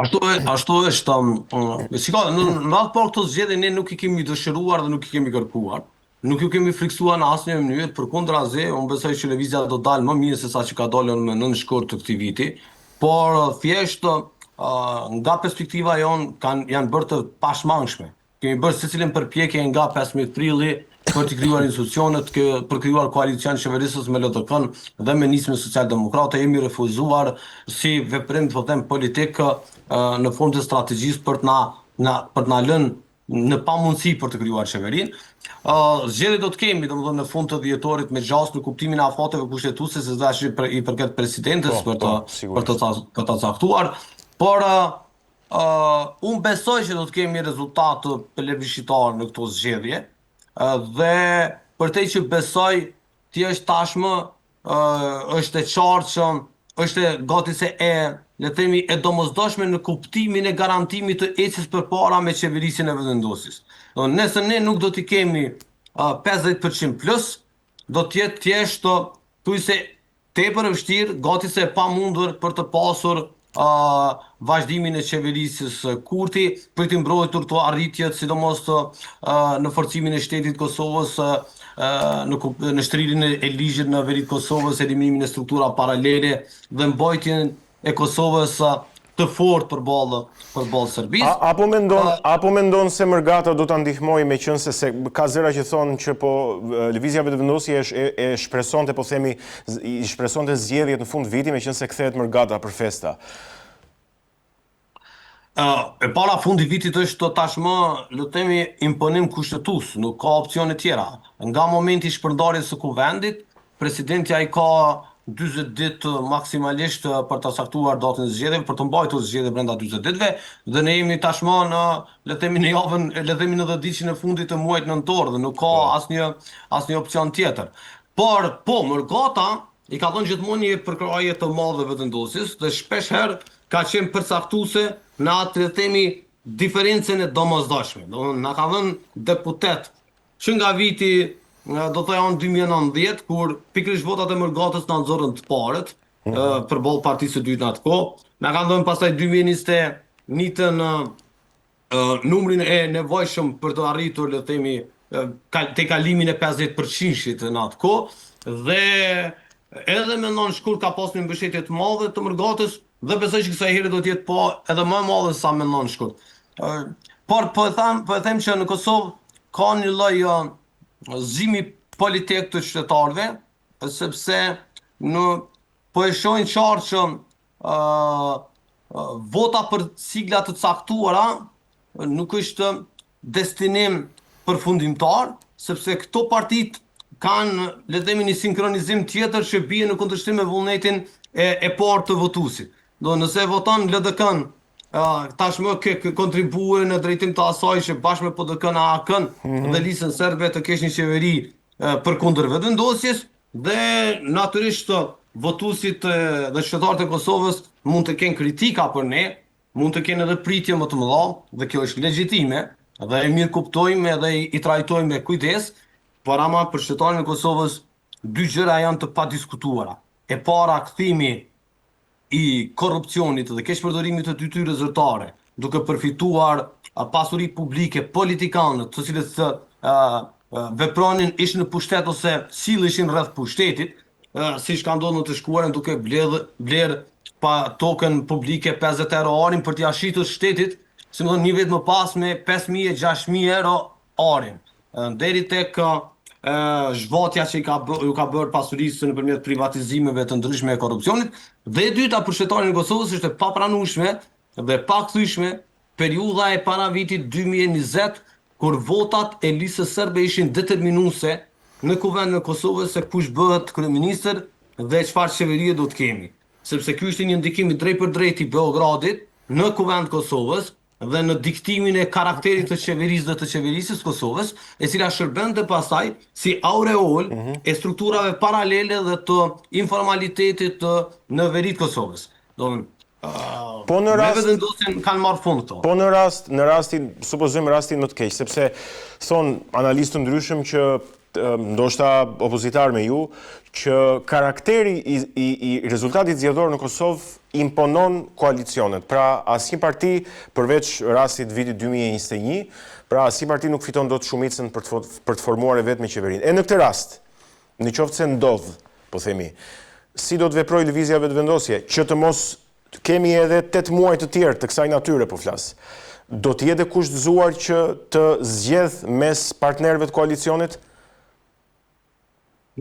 Ashtu është, shiko, në atë por këto zgjedhje ne nuk i kemi dëshiruar dhe nuk i kemi kërkuar. Nuk ju kemi friksuar në asnjë mënyrë, përkundrazi, unë besoj që lëvizja do dalë më mirë se sa që ka dalën në 9 shkurt të këtij viti, por thjesht nga perspektiva janë bërë të pashmangshme. Kemi bërë secilën përpjekje nga 15 prilli për të krijuar institucionet, për krijuar koalicion qeverisës me LDK-n dhe me nismën socialdemokrate, jemi refuzuar si veprim të them politik në formë të strategjisë për të na lënë në pamundësi për të krijuar qeverinë. Zgjedhje do të kemi, domethënë në fund të dhjetorit me gjasë në kuptimin e afateve kushtetuese se dashi i përket presidentes për të caktuar, por unë besoj që do të kemi rezultate plebiscitare në këto zgjedhje dhe për te që besoj thjesht tashmë është e qartë që është gati se le të themi e domosdoshme në kuptimin e garantimit të ecjes përpara me qeverisjen e vendosjes. Nëse ne nuk do t'i kemi 50% plus, do t'jetë thjesht thuajse tepër e vështirë, gati se e pamundur për të pasur vazhdimin e qeverisjes Kurti, për të mbrojtur të arritjet, sidomos në forcimin e shtetit Kosovës, në shtrirjen e ligjit në veri të Kosovës, eliminimin e struktura paralele dhe mbajtjen e Kosovës të fortë përballë Serbisë. Apo mendon se Mërgata do ta ndihmojë meqense se ka zëra që thonë që po lëvizja vetëvendosje e shpresonte, po themi, i shpresonte zgjedhjet në fund viti meqense kthehet Mërgata për festa. E para fundi vitit është tashmë, le të themi, imponim kushtetues, nuk ka opsione tjera. Nga momenti i shpërndarjes së kuvendit, presidenti ai ka 40 ditë maksimalisht për të saktuar datën e zgjedhjeve, për të mbajtur zgjedhje brenda 40 ditëve, dhe ne jemi tashmë në, le të themi, në javën, le të themi në 10 ditën e fundit të muajit nëntor dhe nuk ka asnjë opsion tjetër. Por Mërgata i ka dhënë gjithmonë një përkraje të madhe vetëvendosjes dhe shpesh herë ka qenë përcaktuese në atë, le të themi, diferencën e domosdoshme. Na ka dhënë deputet që nga viti do të janë 2019, kur pikërisht votat e Mërgatës në nxorën të parët, përballë partisë së dytë në atë kohë. Na kanë dhënë pastaj 2021 numrin e nevojshëm për të arritur, le të themi, te kalimin e 50%-shit në atë kohë, dhe edhe me 9 shkurt ka pasur një mbështetje të madhe të Mërgatës, dhe besoj që kësaj herë do të jetë po edhe më e madhe sa me 9 shkurt. Por po e them që në Kosovë ka një lloj zimi politik të qytetarëve, sepse po e shohin qartë që vota për sigla të caktuara nuk është destinim përfundimtar, sepse këto partitë kanë, le të themi, një sinkronizim tjetër që bie në kundërshtim me vullnetin e parë të votuesit. Nëse voton LDK-n, tashmë kontribuën në drejtim të asaj që bashkë me PDK-n, AK-n dhe listën serbe të kesh një qeveri përkundër vetëvendosjes, dhe natyrisht votuesit dhe qytetarët e Kosovës mund të kenë kritika për ne, mund të kenë edhe pritje më të mëdha, dhe kjo është legjitime, dhe e mirë kuptojmë dhe i trajtojmë me kujdes, por ama për qytetarën e Kosovës dy gjëra janë të padiskutuara. E para, kthimi i korrupsionit dhe keqpërdorimit të detyrës zyrtare, duke përfituar pasuri publike politikanët, të cilët vepronin ishin në pushtet ose silleshin rreth pushtetit, siç ka ndodhur në të shkuarën duke bler pa tokën publike 50 euro arin për t'ia shitur shtetit, si më thonë një vit më pas me 5.000 e 6.000 euro arin, deri tek zhvatja që ju ka bërë pasurisë nëpërmjet privatizimeve të ndryshme e korrupsionit, dhe e dyta për qytetarin e Kosovës është e papranueshme dhe pakthyer periudha e para vitit 2020, kur votat e listës serbe ishin determinuese në kuvendin e Kosovës se kush bëhet kryeministër dhe çfarë qeverie do të kemi. Sepse ky ishte një ndikim i drejtë për drejtë i Beogradit në kuvend të Kosovës dhe në diktimin e karakterit të qeverisë dhe të qeverisjes Kosovës, e cila shërbente pastaj si aureol e strukturave paralele dhe të informalitetit në veri të Kosovës. Po në rast vetëvendosjen kanë marrë fund këto. Po në rastin, supozojmë rastin më të keq, sepse thon analistë ndryshëm që ndoshta opozitar me ju, që karakteri i rezultatit zgjedhor në Kosovë imponon koalicionet. Pra, asnjë parti, përveç rastit vitit 2021, pra asnjë parti nuk fiton dot shumicën për të formuar e vetë me qeverinë. E në këtë rast, në qoftë se ndodh, po themi, si do të veprojë lëvizja vetëvendosje, që të mos kemi edhe 8 muaj të tjerë të kësaj natyre, po flas. Do të jetë kushtëzuar që të zgjedh mes partnerëve të koalicionit?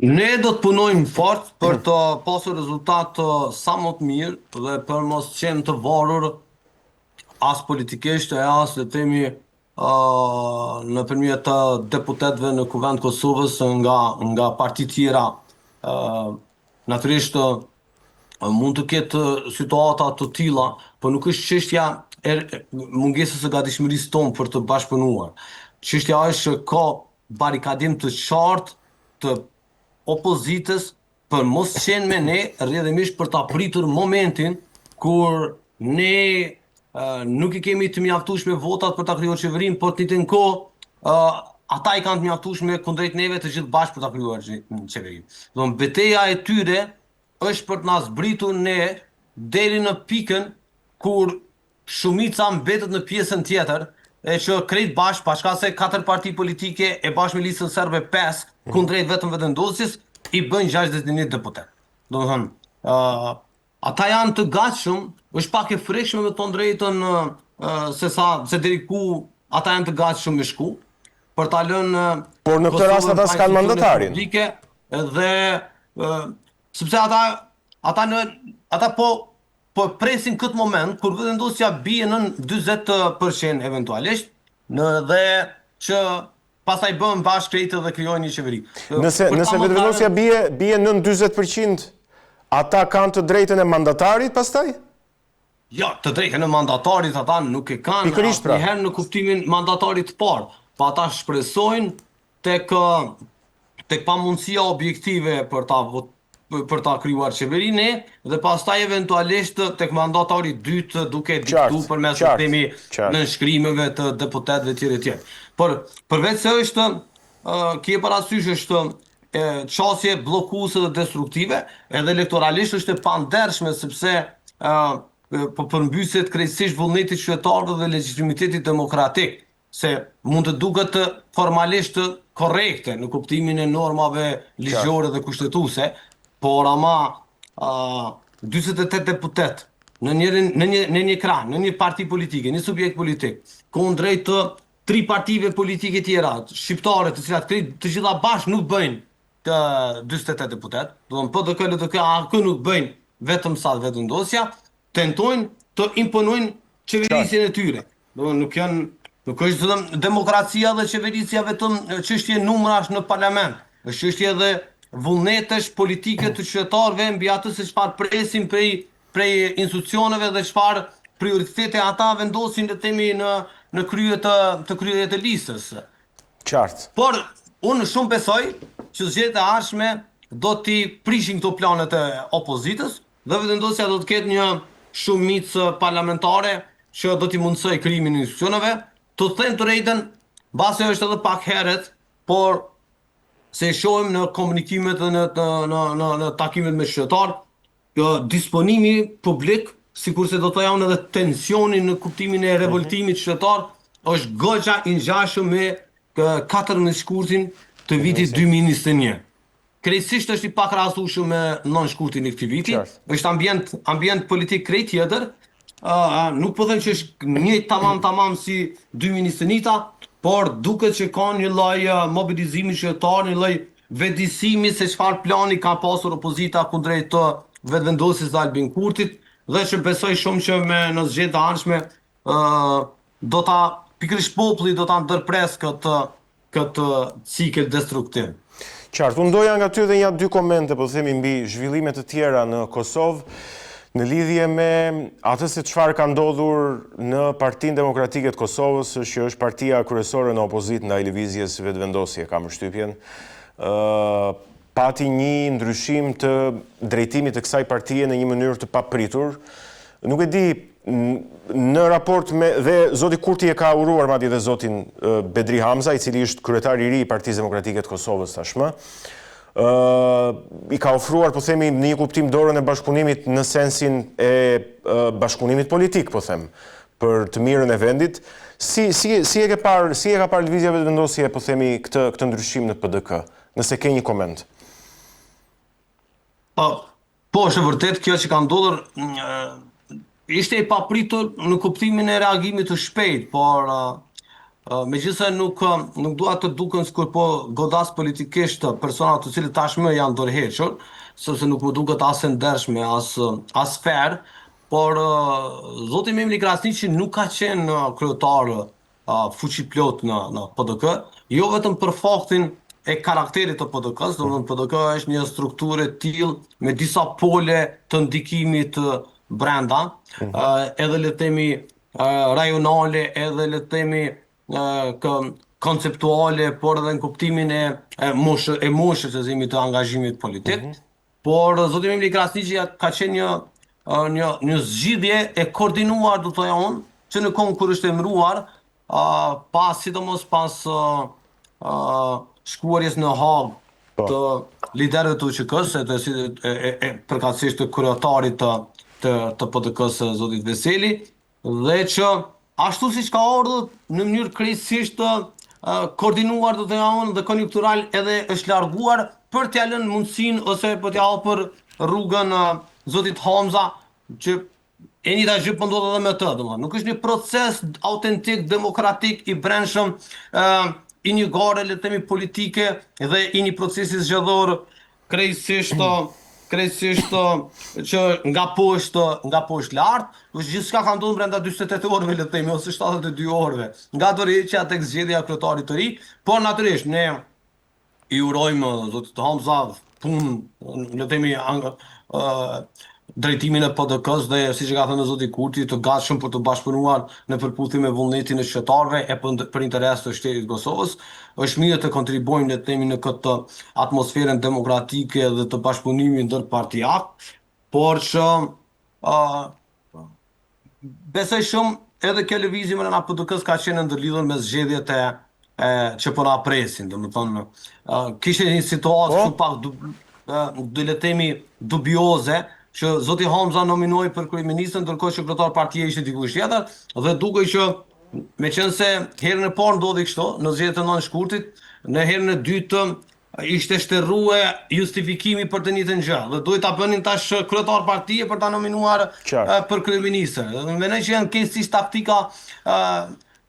Ne do të punojmë fort për të pasur rezultat sa më të mirë dhe për mos qenë të varur as politikisht e as le të themi nëpërmjet të deputetëve në Kuvend Kosovës nga parti tjera. Natyrisht mund të ketë situata të tilla, por nuk është çështja e mungesës së gatishmërisë tonë për të bashkëpunuar. Çështja është që ka barikadim të qartë të opozitës për mos qenë me ne rrjedhimisht për ta pritur momentin kur ne nuk i kemi të mjaftueshme votat për ta krijuar qeverinë, por të njëjtën kohë ata i kanë të mjaftueshme kundrejt neve të gjithë bashkë për ta krijuar qeverinë. Domthonë betejë e tyre është për të na zbritur ne deri në pikën kur shumica mbetet në pjesën tjetër, e që krejt bashkë, pashka se 4 parti politike e bashkë me listën serbe 5 kundrejt vetëm vetëvendosjes, i bën 61 deputet. Domethënë, ata janë të gatshëm, është pak e frikshme me thonë drejtën se deri ku ata janë të gatshëm me shku, për ta lënë Por në këtë rast ata s'kan mandatarin. Dhe sepse ata po presin këtë moment kur vetëvendosja bie në 40% eventualisht, dhe që pastaj bën bashkë krejtë dhe krijojnë një qeveri. Nëse vetëvendosja bie në 40%, ata kanë të drejtën e mandatarit pastaj? Jo, të drejtën e mandatarit ata nuk e kanë asnjëherë në kuptimin mandatarit të parë, po ata shpresojnë tek pamundësia objektive për ta krijuar qeverinë dhe pastaj eventualisht tek mandatari i dytë duke diktuar përmes të themi nënshkrimeve të deputetëve të tjerë. Por përveç se është kje parasysh është çështje bllokuese dhe destruktive, edhe elektoralisht është e pandershme sepse po përmbyset krejtësisht vullneti qytetarëve dhe legjitimiteti demokratik, se mund të duket formalisht korrekte në kuptimin e normave ligjore dhe kushtetuese, por ama 48 deputet në një krah, në një parti politike, një subjekt politik, kundrejt të 3 partive politike tjera, shqiptare, të cilat të gjitha bashkë nuk bëjnë të 48 deputet, do të thonë PDK nuk bëjnë vetëm sa vetëvendosja, tentojnë të imponojnë qeverisjen e tyre. Do nuk është vetëm demokracia dhe qeverisja vetëm çështje numrash në parlament, është çështje edhe vullnetesh politike të qytetarëve mbi atë se çfarë presin prej institucioneve dhe çfarë prioritete ata vendosin le të themi në krye të listës. Qartë. Por unë shumë besoj që zgjedhjet e ardhshme do t'i prishin këto planet e opozitës dhe vetëvendosja do të ketë një shumicë parlamentare që do t'i mundsoj krijimin e institucioneve. Të them të drejtën, mbase është edhe pak herët, por se shohim në komunikimet dhe në takimet me qytetarë, disponimi publik, sikurse do të janë edhe tensioni në kuptimin e revoltimit qytetar, është goxha i ngjashëm me 14 shkurtin të vitit 2021. Krejtësisht është i pakrahasueshëm me 9 shkurtin e këtij viti, është ambient politik krejt tjetër, nuk po them që është një tamam si 2021-ta, por duket që ka një lloj mobilizimi qytetar, një lloj vetëdijsimi se çfarë plani ka pasur opozita kundrejt të vetëvendosjes së Albin Kurtit, dhe që besoj shumë që në zgjedhjet e ardhshme do ta pikërisht populli do ta ndërpres këtë cikël destruktiv. Qartë, unë doja nga ty dhe ja 2 komente, po themi mbi zhvillime të tjera në Kosovë, në lidhje me atë se çfarë ka ndodhur në Partinë Demokratike të Kosovës, që është partia kryesore në opozitë ndaj lëvizjes vetëvendosje, kam përshtypjen. Pati një ndryshim të drejtimit të kësaj partie në një mënyrë të papritur. Nuk e di, në raport me dhe zoti Kurti e ka uruar madje dhe zotin Bedri Hamza, i cili është kryetari i ri i Partisë Demokratike të Kosovës tashmë. I ka ofruar, po themi, në një kuptim dorën e bashkëpunimit në sensin e bashkëpunimit politik, po them, për të mirën e vendit. Si e ka parë lëvizja vetëvendosje, po themi, këtë ndryshim në PDK, nëse ke një koment? Po, është vërtet kjo që ka ndodhur ishte i papritur në kuptimin e reagimit të shpejt, por megjithëse nuk dua të duken sikur po godas politikisht persona të cilët tashmë janë dorëhequr, sepse nuk më duket as e ndershme, as fair, por zoti Memli Krasniqi nuk ka qenë kryetar fuqiplot në PDK, jo vetëm për faktin e karakterit të PDK-s, domethënë PDK është një strukturë e tillë me disa pole të ndikimit brenda, edhe le të themi rajonale, edhe le të themi konceptuale, por edhe në kuptimin e moshës të angazhimit politik. Por zoti Memli Krasniqi ka qenë një zgjidhje e koordinuar, do të thoja unë, që në kohën kur është emëruar, sidomos pas shkuarjes në Hagë të liderëve të UÇK-s, përkatësisht të kryetarit të PDK-s zotit Veseli, dhe që ashtu siç ka ardhur në mënyrë krejtësisht koordinuar do të thonë dhe konjunktural edhe është larguar për t'ia lënë mundësinë ose për t'ia hapur rrugën zotit Hamza, që e njëjta gjë po ndodh edhe me të, domethënë nuk është një proces autentik demokratik i brendshëm i një gare le të themi politike dhe i një procesi zgjedhor krejtësisht që nga poshtë lart, gjithçka ka ndodhur brenda 48 orëve le të themi ose 72 orëve, nga dorëheqja tek zgjedhja e kryetarit të ri, por natyrisht ne i urojmë zotit Hamza punë, le të themi drejtimin e PDK-s dhe siç e ka thënë zoti Kurti, të gatshëm për të bashkëpunuar në përputhje me vullnetin e qytetarëve e për interes të shtetit të Kosovës. Është mirë të kontribojmë le të themi në këtë atmosferën demokratike dhe të bashkëpunimit ndërpartijak, por që besoj shumë edhe kjo lëvizje brenda PDK-s ka qenë ndërlidhur me zgjedhjet që po na presin, domethënë kishte një situatë shumë pak do le të themi dubioze, që zoti Hamza nominoi për kryeministër, ndërkohë që kryetar partia ishte dikush tjetër, dhe dukej që meqense herën e parë ndodhi kështu në zgjedhjet e 9 shkurtit, në herën e dytë ishte shterruar justifikimi për të njëjtën gjë, dhe duhet ta bënin tash kryetar partie për ta nominuar për kryeministër. Mendoj që janë keqësisht taktika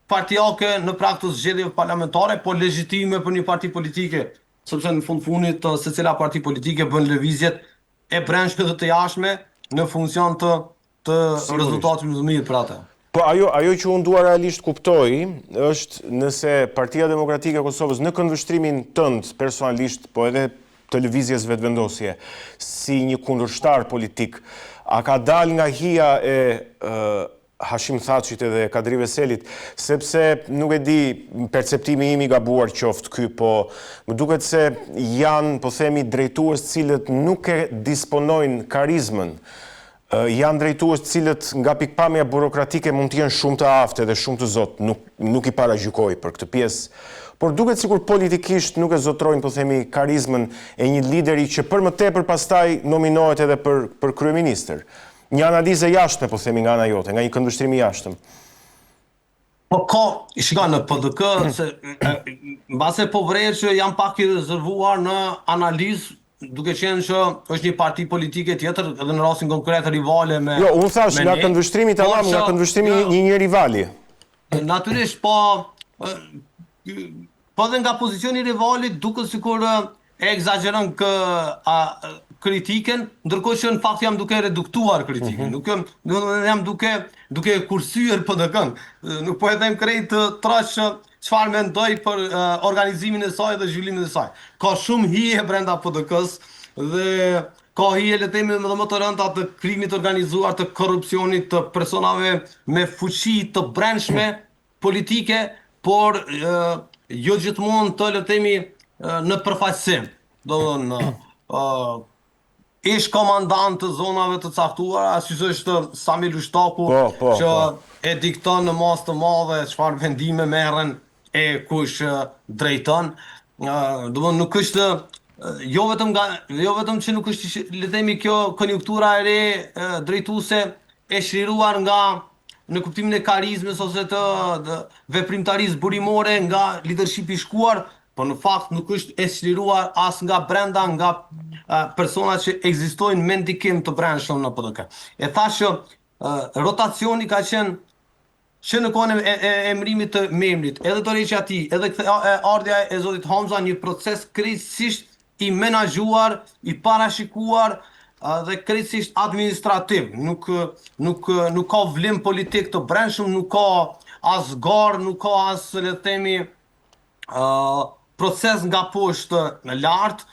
partijake në prag të zgjedhjeve parlamentare, por legjitime për një parti politike, sepse në fund fundit secila parti politike bën lëvizjet e brendshme dhe të jashtme në funksion të rezultatit më të mirë për ata. Po ajo që unë dua realisht kuptoj është nëse Partia Demokratike e Kosovës në këndvështrimin tënd personalisht, po edhe televizjes vetëvendosje, si një kundërshtar politik, a ka dal nga hija e Hashim Thaçit edhe Kadri Veselit, sepse nuk e di, perceptimi im i gabuar qoftë ky, po më duket se janë, po themi, drejtues cilët nuk e disponojnë karizmën, janë drejtues cilët nga pikpamja burokratike mund të jenë shumë të aftë dhe shumë të zotë, nuk i paragjykoj për këtë pjesë, por duket sikur politikisht nuk e zotrojnë, po themi, karizmën e një lideri që për më tepër pastaj nominohet edhe për kryeministër. Një analizë jashtme, po themi, nga ana jote, nga një këndvështrim i jashtëm. Po shikoj në PDK, se mbase po vrej që janë pak i rezervuar në analizë, duke qenë që është një parti politike tjetër, edhe në rastin konkret rivale me Jo, unë thash nga këndvështrimi tamam, nga këndvështrimi një rivali. Natyrisht, po edhe nga pozicioni i rivalit duket sikur e egzageron kritiken, ndërkohë që në fakt jam duke reduktuar kritiken, nuk jam duke kursyer PDK-n, nuk po e them krejt trash çfarë mendoj për organizimin e saj dhe zhvillimin e saj. Ka shumë hije brenda PDK-s dhe ka hije le të themi më të rënda të krimit organizuar, të korrupsionit, të personave me fuqi të brendshme politike, por jo gjithmonë të le të themi në përfaqësim. Do ish komandant të zonave të caktuara, siç është Sami Lushtaku, që e dikton në mas të madhe çfarë vendime merren e kush drejton. Nuk është jo vetëm që nuk është le të themi kjo konjunktura e re drejtuese e shliruar nga në kuptimin e karizmës ose të veprimtarisë burimore nga leadershipi i shkuar, por në fakt nuk është e çliruar as nga brenda nga personat që ekzistojnë me ndikim të brendshëm në PDK. E thashë rotacioni ka qenë që në kohën e emërimit të Memrit, edhe tërheqja e tij, edhe ardha e zotit Hamza, një proces krejtësisht i menaxhuar, i parashikuar dhe krejtësisht administrativ. Nuk ka vlim politik të brendshëm, nuk ka as garë, nuk ka as le të themi proces nga poshtë në lart,